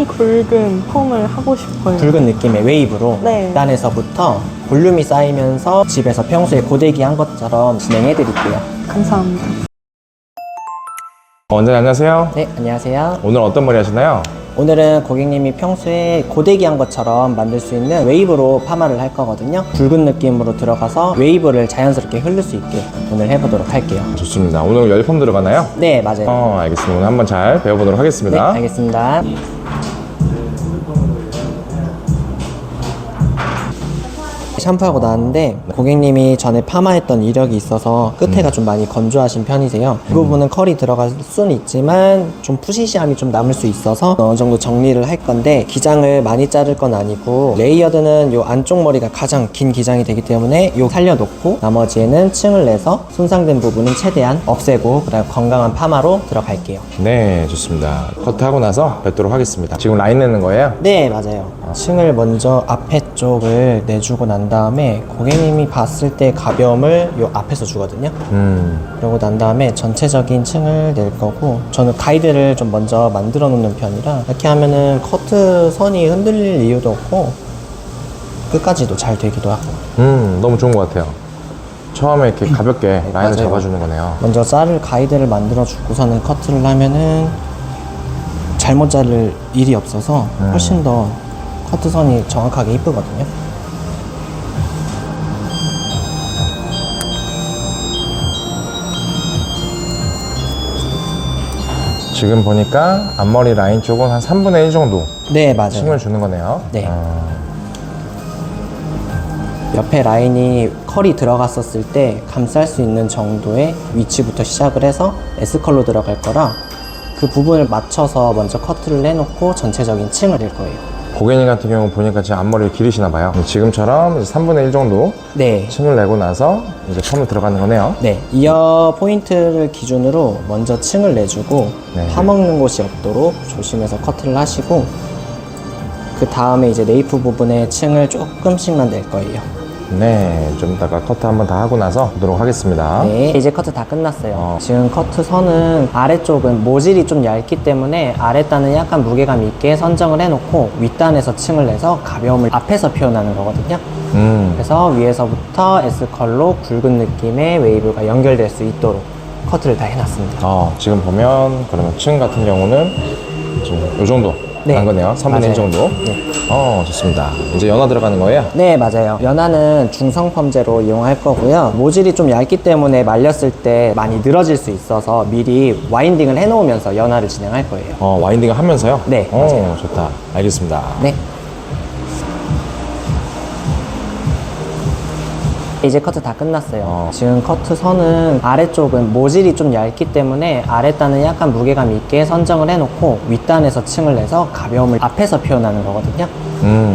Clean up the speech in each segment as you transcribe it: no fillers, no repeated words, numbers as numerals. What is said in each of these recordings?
폼이 굵은 폼을 하고 싶어요. 굵은 느낌의 웨이브로 네. 밑단에서부터 볼륨이 쌓이면서 집에서 평소에 고데기 한 것처럼 진행해 드릴게요. 감사합니다. 원장님 안녕하세요. 네, 안녕하세요. 오늘 어떤 머리 하시나요? 오늘은 고객님이 평소에 고데기 한 것처럼 만들 수 있는 웨이브로 파마를 할 거거든요. 굵은 느낌으로 들어가서 웨이브를 자연스럽게 흐를 수 있게 오늘 해보도록 할게요. 좋습니다. 오늘 열펌 들어가나요? 네, 맞아요. 알겠습니다. 오늘 한번 잘 배워보도록 네, 하겠습니다. 알겠습니다. 샴푸하고 나왔는데 고객님이 전에 파마했던 이력이 있어서 끝에가 좀 많이 건조하신 편이세요. 그 부분은 컬이 들어갈 수는 있지만 좀 푸시시함이 좀 남을 수 있어서 어느 정도 정리를 할 건데, 기장을 많이 자를 건 아니고 레이어드는 요 안쪽 머리가 가장 긴 기장이 되기 때문에 요 살려놓고 나머지에는 층을 내서 손상된 부분은 최대한 없애고 그다음 건강한 파마로 들어갈게요. 네, 좋습니다. 커트하고 나서 뵙도록 하겠습니다. 지금 라인 내는 거예요? 네, 맞아요. 층을 먼저 앞에 쪽을 내주고 난 다음에 고객님이 봤을 때 가벼움을 요 앞에서 주거든요. 그러고 난 다음에 전체적인 층을 낼 거고, 저는 가이드를 좀 먼저 만들어 놓는 편이라 이렇게 하면은 커트 선이 흔들릴 이유도 없고 끝까지도 잘 되기도 하고. 너무 좋은 것 같아요. 처음에 이렇게 가볍게 라인을 맞아요. 잡아주는 거네요. 먼저 자를 가이드를 만들어 주고서는 커트를 하면은 잘못 자를 일이 없어서 훨씬 더 커트선이 정확하게 이쁘거든요. 지금 보니까 앞머리 라인 쪽은 한 3분의 1 정도 네, 맞아요. 층을 주는 거네요. 네. 옆에 라인이 컬이 들어갔었을 때 감쌀 수 있는 정도의 위치부터 시작을 해서 S컬로 들어갈 거라 그 부분을 맞춰서 먼저 커트를 해놓고 전체적인 층을 낼 거예요. 고객님 같은 경우 보니까 지금 앞머리를 기르시나 봐요. 지금처럼 이제 3분의 1 정도 네. 층을 내고 나서 이제 펌을 들어가는 거네요. 네. 이어 포인트를 기준으로 먼저 층을 내주고 네. 파먹는 곳이 없도록 조심해서 커트를 하시고, 그 다음에 이제 네이프 부분에 층을 조금씩만 낼 거예요. 네, 좀 이따가 커트 한번 다 하고 나서 보도록 하겠습니다. 네, 이제 커트 다 끝났어요. 지금 커트 선은 아래쪽은 모질이 좀 얇기 때문에 아랫단은 약간 무게감 있게 선정을 해놓고 윗단에서 층을 내서 가벼움을 앞에서 표현하는 거거든요. 그래서 위에서부터 S컬로 굵은 느낌의 웨이브가 연결될 수 있도록 커트를 다 해놨습니다. 지금 보면 그러면 층 같은 경우는 지금 이 정도 네. 난 거네요. 3분의 1 맞아요. 정도. 네. 좋습니다. 이제 연화 들어가는 거예요? 네, 맞아요. 연화는 중성 펌제로 이용할 거고요. 모질이 좀 얇기 때문에 말렸을 때 많이 늘어질 수 있어서 미리 와인딩을 해놓으면서 연화를 진행할 거예요. 와인딩을 하면서요? 네, 맞아요. 좋다. 알겠습니다. 네. 이제 커트 다 끝났어요. 지금 커트 선은 아래쪽은 모질이 좀 얇기 때문에 아랫단은 약간 무게감 있게 선정을 해놓고 윗단에서 층을 내서 가벼움을 앞에서 표현하는 거거든요.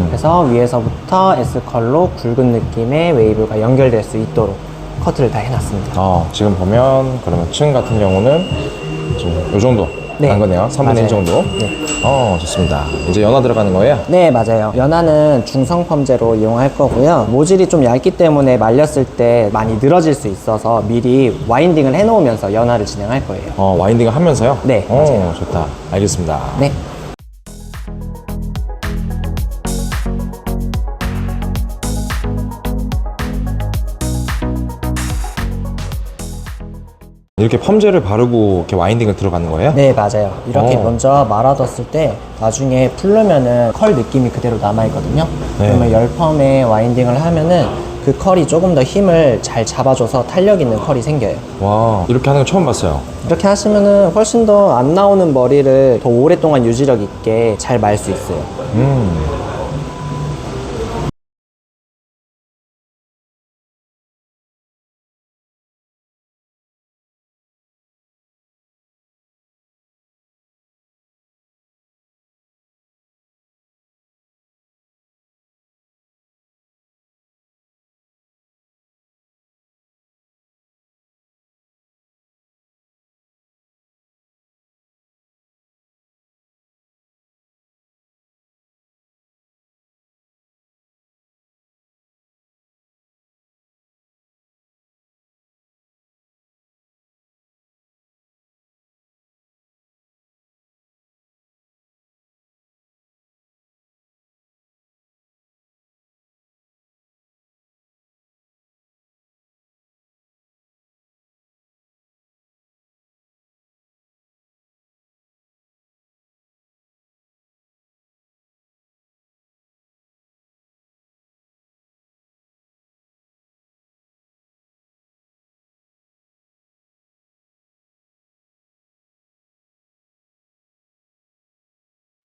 그래서 위에서부터 S컬로 굵은 느낌의 웨이브가 연결될 수 있도록 커트를 다 해놨습니다. 지금 보면 그러면 층 같은 경우는 지금 이 정도 네. 난 거네요. 3분의 1 맞아요. 정도. 네. 좋습니다. 이제 연화 들어가는 거예요? 네, 맞아요. 연화는 중성 펌제로 이용할 거고요. 모질이 좀 얇기 때문에 말렸을 때 많이 늘어질 수 있어서 미리 와인딩을 해놓으면서 연화를 진행할 거예요. 와인딩을 하면서요? 네, 맞아요. 좋다. 알겠습니다. 네. 이렇게 펌제를 바르고 이렇게 와인딩을 들어가는 거예요? 네, 맞아요. 이렇게 어. 먼저 말아뒀을 때 나중에 풀르면은 컬 느낌이 그대로 남아있거든요. 네. 그러면 열펌에 와인딩을 하면은 그 컬이 조금 더 힘을 잘 잡아줘서 탄력 있는 컬이 생겨요. 와, 이렇게 하는 거 처음 봤어요. 이렇게 하시면은 훨씬 더 안 나오는 머리를 더 오랫동안 유지력 있게 잘 말 수 있어요.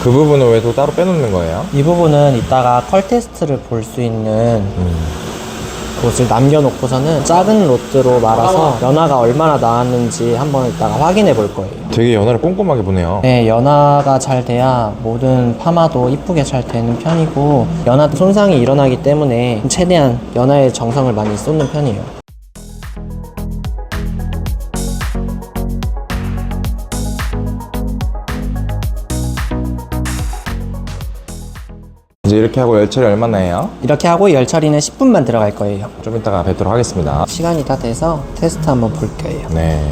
그 부분은 왜 또 따로 빼놓는 거예요? 이 부분은 이따가 컬 테스트를 볼 수 있는 곳을 남겨놓고서는 작은 로트로 말아서 연화가 얼마나 나왔는지 한번 이따가 확인해 볼 거예요. 되게 연화를 꼼꼼하게 보네요. 네, 연화가 잘 돼야 모든 파마도 이쁘게 잘 되는 편이고, 연화 손상이 일어나기 때문에 최대한 연화에 정성을 많이 쏟는 편이에요. 이제 이렇게 하고 열 처리 얼마나 해요? 이렇게 하고 열 처리는 10분만 들어갈 거예요. 좀 이따가 뵙도록 하겠습니다. 시간이 다 돼서 테스트 한번 볼 거예요. 네.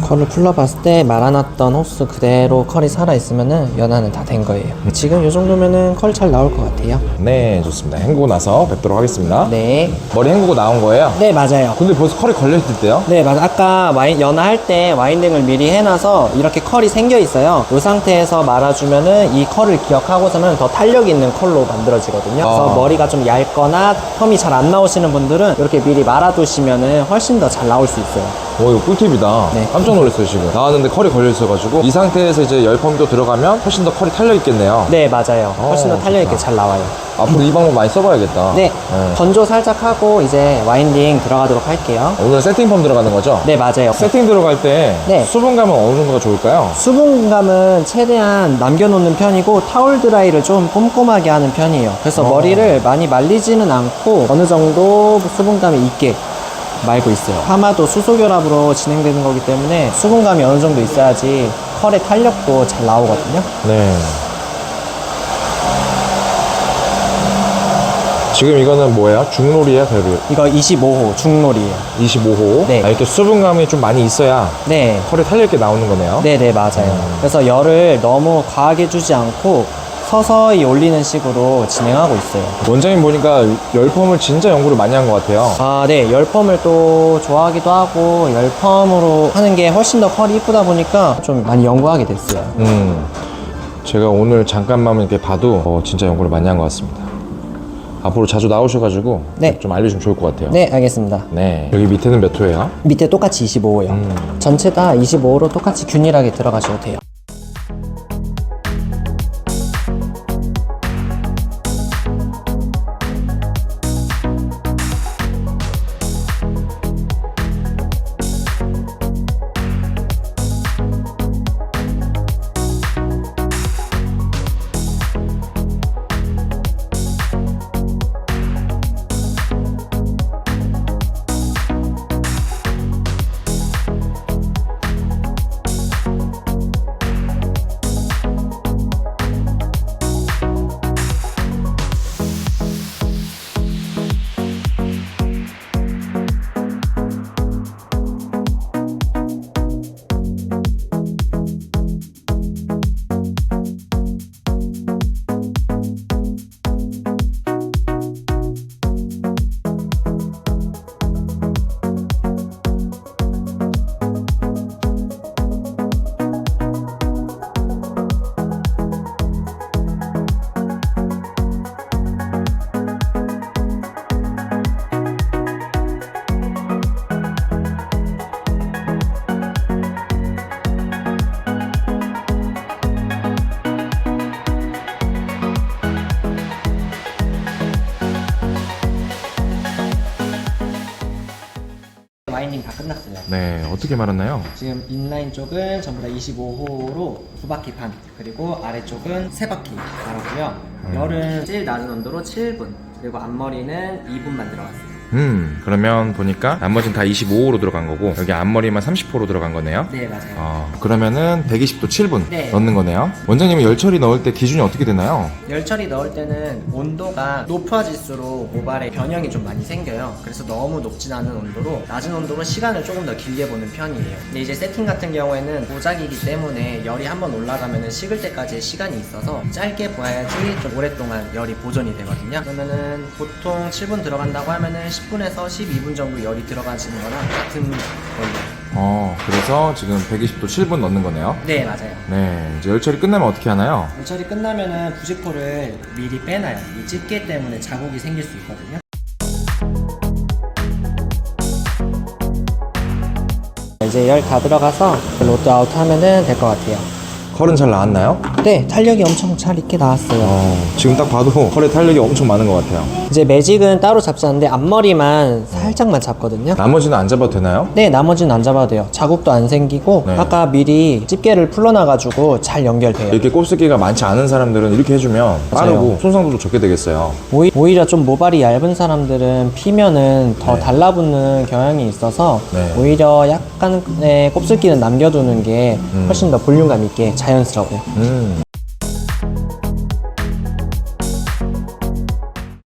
컬을 풀러봤을 때 말아놨던 호스 그대로 컬이 살아있으면은 연화는 다 된 거예요. 지금 이 정도면은 컬 잘 나올 것 같아요. 네, 좋습니다. 헹구고 나서 뵙도록 하겠습니다. 네. 머리 헹구고 나온 거예요? 네, 맞아요. 근데 벌써 컬이 걸려있을 때요? 네, 맞아. 아까 연화할 때 와인딩을 미리 해놔서 이렇게 컬이 생겨 있어요. 이 상태에서 말아주면은 이 컬을 기억하고서는 더 탄력 있는 컬로 만들어지거든요. 그래서 머리가 좀 얇거나 펌이 잘 안 나오시는 분들은 이렇게 미리 말아두시면은 훨씬 더 잘 나올 수 있어요. 오, 이거 꿀팁이다. 네. 깜짝 놀랐어요, 지금. 나왔는데 컬이 걸려있어가지고. 이 상태에서 이제 열펌도 들어가면 훨씬 더 컬이 탈려있겠네요. 네, 맞아요. 훨씬 더 탄력 있게 좋다. 잘 나와요. 앞으로 이 방법 많이 써봐야겠다. 네, 건조 살짝 하고 이제 와인딩 들어가도록 할게요. 오늘 세팅펌 들어가는 거죠? 네, 맞아요. 세팅 들어갈 때 네. 수분감은 어느 정도가 좋을까요? 수분감은 최대한 남겨놓는 편이고 타올 드라이를 좀 꼼꼼하게 하는 편이에요. 그래서 머리를 많이 말리지는 않고 어느 정도 수분감이 있게 말고 있어요. 파마도 수소결합으로 진행되는 거기 때문에 수분감이 어느 정도 있어야지 컬의 탄력도 잘 나오거든요. 네. 지금 이거는 뭐예요? 중놀이에요? 별로 이거 25호 중놀이에요. 25호? 네. 이렇게 수분감이 좀 많이 있어야 네. 컬이 탈려있게 나오는 거네요. 네네, 맞아요. 그래서 열을 너무 과하게 주지 않고 서서히 올리는 식으로 진행하고 있어요. 원장님 보니까 열펌을 진짜 연구를 많이 한 것 같아요. 아, 네. 열펌을 또 좋아하기도 하고 열펌으로 하는 게 훨씬 더 컬이 이쁘다 보니까 좀 많이 연구하게 됐어요. 제가 오늘 잠깐만 이렇게 봐도 진짜 연구를 많이 한 것 같습니다. 앞으로 자주 나오셔가지고 네. 좀 알려주면 좋을 것 같아요. 네, 알겠습니다. 네. 여기 밑에는 몇 호예요? 밑에 똑같이 25호요. 전체 다 25호로 똑같이 균일하게 들어가셔도 돼요. 와인딩 다 끝났어요. 네. 어떻게 말았나요? 지금 인라인 쪽은 전부 다 25호로 2바퀴 반, 그리고 아래쪽은 3바퀴 말았고요. 열은 제일 낮은 온도로 7분, 그리고 앞머리는 2분만 들어갔어요. 그러면 보니까 나머지는 다 25호로 들어간 거고 여기 앞머리만 30호로 들어간 거네요. 네, 맞아요. 그러면은 120도 7분 네. 넣는 거네요. 원장님은 열처리 넣을 때 기준이 어떻게 되나요? 열처리 넣을 때는 온도가 높아질수록 모발에 변형이 좀 많이 생겨요. 그래서 너무 높진 않은 온도로, 낮은 온도로 시간을 조금 더 길게 보는 편이에요. 근데 이제 세팅 같은 경우에는 모작이기 때문에 열이 한번 올라가면은 식을 때까지 시간이 있어서 짧게 보아야지 좀 오랫동안 열이 보존이 되거든요. 그러면은 보통 7분 들어간다고 하면은 10분에서 12분 정도 열이 들어가지는 거랑 같은 걸로. 그래서 지금 120도 7분 넣는 거네요. 네, 맞아요. 네, 이제 열처리 끝나면 어떻게 하나요? 열처리 끝나면은 부직포를 미리 빼놔요. 이 집게 때문에 자국이 생길 수 있거든요. 이제 이제 열 다 들어가서 로드 아웃 하면은 될 것 같아요. 컬은 잘 나왔나요? 네, 탄력이 엄청 잘 있게 나왔어요. 지금 딱 봐도 컬에 탄력이 엄청 많은 것 같아요. 이제 매직은 따로 잡지 않는데 앞머리만 살짝만 잡거든요. 나머지는 안 잡아도 되나요? 네, 나머지는 안 잡아도 돼요. 자국도 안 생기고 네. 아까 미리 집게를 풀어놔가지고 잘 연결돼요. 이렇게 곱슬기가 많지 않은 사람들은 이렇게 해주면 빠르고 맞아요. 손상도 적게 되겠어요. 오히려 좀 모발이 얇은 사람들은 피면은 더 네. 달라붙는 경향이 있어서 네. 오히려 약간의 곱슬기는 남겨두는 게 훨씬 더 볼륨감 있게 자연스러워요.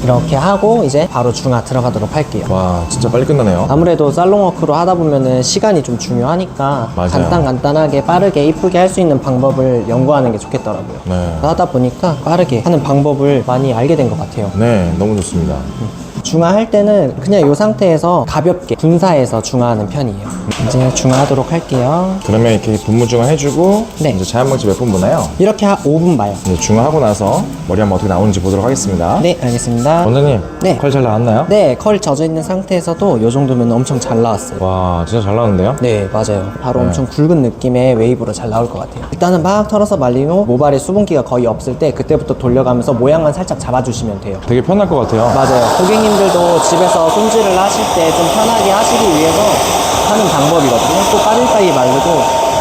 이렇게 하고 이제 바로 중화 들어가도록 할게요. 와, 진짜 빨리 끝나네요. 아무래도 살롱워크로 하다 보면은 시간이 좀 중요하니까 맞아요. 간단하게 빠르게 이쁘게 할 수 있는 방법을 연구하는 게 좋겠더라고요. 네. 하다 보니까 빠르게 하는 방법을 많이 알게 된 것 같아요. 네, 너무 좋습니다. 중화할 때는 그냥 이 상태에서 가볍게 분사해서 중화하는 편이에요. 이제 중화하도록 할게요. 그러면 이렇게 분무중화 해주고 네. 이제 자연방지 몇 분 보나요? 이렇게 5분 봐요. 이제 중화하고 나서 머리 한번 어떻게 나오는지 보도록 하겠습니다. 네, 알겠습니다. 원장님, 네. 컬 잘 나왔나요? 네, 컬 젖어 있는 상태에서도 이 정도면 엄청 잘 나왔어요. 와, 진짜 잘 나왔는데요? 네, 맞아요. 바로 네. 엄청 굵은 느낌의 웨이브로 잘 나올 것 같아요. 일단은 막 털어서 말리고 모발에 수분기가 거의 없을 때 그때부터 돌려가면서 모양만 살짝 잡아주시면 돼요. 되게 편할 것 같아요. 맞아요. 고객님들도 집에서 손질을 하실 때 좀 편하게 하시기 위해서 하는 방법이거든요. 또 빠릿빠릿 마르고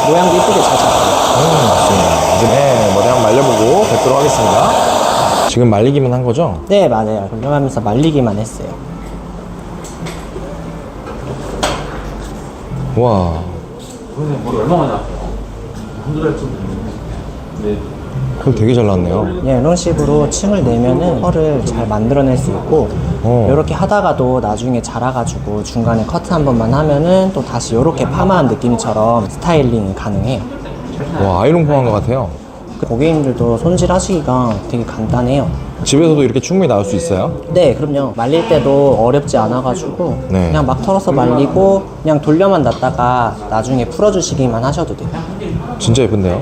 모양도 이쁘게 잘 잡혀요. 맞습니다. 이제 네, 머리 한번 말려보고 뵙도록 하겠습니다. 지금 말리기만 한 거죠? 네, 맞아요. 돌려가면서 말리기만 했어요. 와, 머리 얼마 만에 왔어요? 한두 달 정도 됐는데. 컬 되게 잘 나왔네요. 예, 이런 식으로 층을 내면은 컬을 잘 만들어낼 수 있고 이렇게 하다가도 나중에 자라가지고 중간에 커트 한 번만 하면은 또 다시 이렇게 파마한 느낌처럼 스타일링이 가능해요. 와, 아이롱폼한 것 같아요. 고객님들도 손질하시기가 되게 간단해요. 집에서도 이렇게 충분히 나올 수 있어요? 네, 그럼요. 말릴 때도 어렵지 않아가지고 네. 그냥 막 털어서 말리고 그냥 돌려만 놨다가 나중에 풀어주시기만 하셔도 돼요. 진짜 예쁜데요?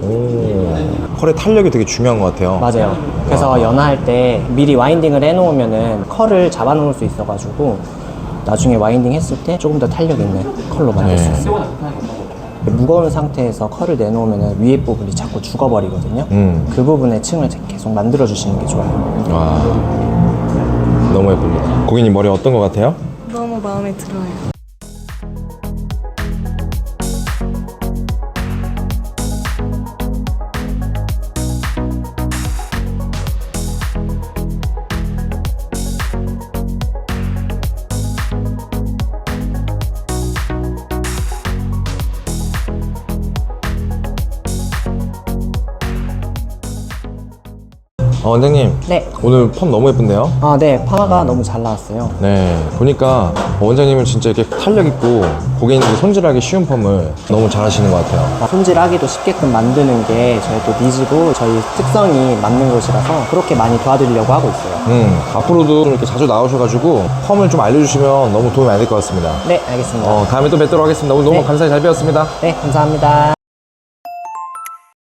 오, 컬의 탄력이 되게 중요한 것 같아요. 맞아요. 그래서 연화할 때 미리 와인딩을 해놓으면은 컬을 잡아놓을 수 있어가지고 나중에 와인딩 했을 때 조금 더 탄력 있는 컬로 만들 수 네. 있어요. 무거운 상태에서 컬을 내놓으면 위에 부분이 자꾸 죽어버리거든요. 그 부분에 층을 계속 만들어주시는 게 좋아요. 와, 너무 예쁩니다. 고객님 머리 어떤 것 같아요? 너무 마음에 들어요. 원장님, 네. 오늘 펌 너무 예쁜데요? 아, 네. 파마가 너무 잘 나왔어요. 네, 보니까 원장님은 진짜 이렇게 탄력 있고 고객님들이 손질하기 쉬운 펌을 너무 잘 하시는 것 같아요. 손질하기도 쉽게끔 만드는 게 저희 또 니즈고 저희 특성이 맞는 곳이라서 그렇게 많이 도와드리려고 하고 있어요. 앞으로도 좀 이렇게 자주 나오셔가지고 펌을 좀 알려주시면 너무 도움이 많이 될 것 같습니다. 네, 알겠습니다. 다음에 또 뵙도록 하겠습니다. 오늘 너무 네. 감사히 잘 배웠습니다. 네, 감사합니다.